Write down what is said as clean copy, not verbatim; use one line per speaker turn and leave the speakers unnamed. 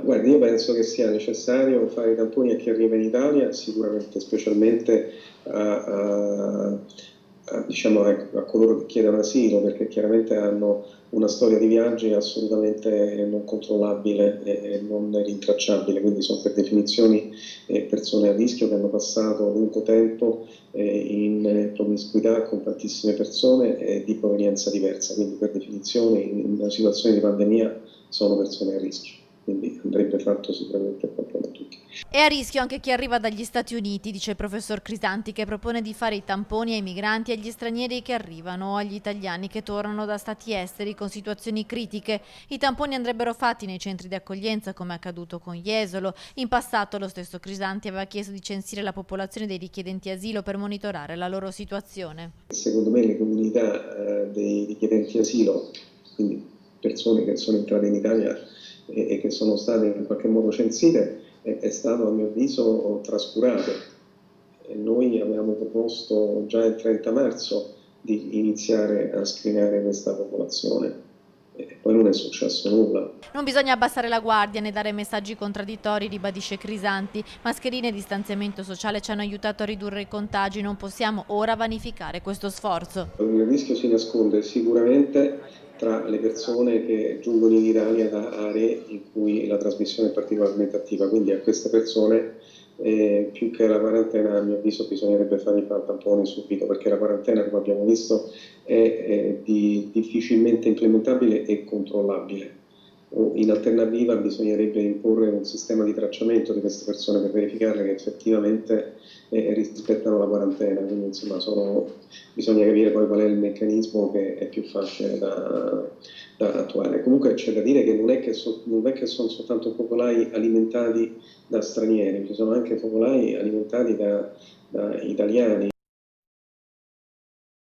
Guardi, io penso che sia necessario fare i tamponi a chi arriva in Italia, sicuramente, specialmente diciamo, a coloro che chiedono asilo, perché chiaramente hanno una storia di viaggi assolutamente non controllabile e non rintracciabile, quindi sono per definizione persone a rischio che hanno passato lungo tempo in promiscuità con tantissime persone di provenienza diversa, quindi per definizione in una situazione di pandemia sono persone a rischio, quindi andrebbe fatto sicuramente il controllo a tutti.
È a rischio anche chi arriva dagli Stati Uniti, dice il professor Crisanti, che propone di fare i tamponi ai migranti e agli stranieri che arrivano o agli italiani che tornano da stati esteri con situazioni critiche. I tamponi andrebbero fatti nei centri di accoglienza, come è accaduto con Jesolo. In passato lo stesso Crisanti aveva chiesto di censire la popolazione dei richiedenti asilo per monitorare la loro situazione.
Secondo me le comunità dei richiedenti asilo, quindi persone che sono entrate in Italia e che sono state in qualche modo censite, è stato a mio avviso trascurato. Noi avevamo proposto già il 30 marzo di iniziare a screenare questa popolazione e poi non è successo nulla.
Non bisogna abbassare la guardia né dare messaggi contraddittori, ribadisce Crisanti. Mascherine e distanziamento sociale ci hanno aiutato a ridurre i contagi, non possiamo ora vanificare questo sforzo.
Il rischio si nasconde sicuramente tra le persone che giungono in Italia da aree in cui la trasmissione è particolarmente attiva, quindi a queste persone più che la quarantena a mio avviso bisognerebbe fare i tamponi subito, perché la quarantena, come abbiamo visto, è difficilmente implementabile e controllabile. In alternativa bisognerebbe imporre un sistema di tracciamento di queste persone per verificare che effettivamente rispettano la quarantena, quindi insomma bisogna capire poi qual è il meccanismo che è più facile da attuare. Comunque c'è da dire che non è che sono soltanto focolai alimentati da stranieri, ci sono anche focolai alimentati da italiani.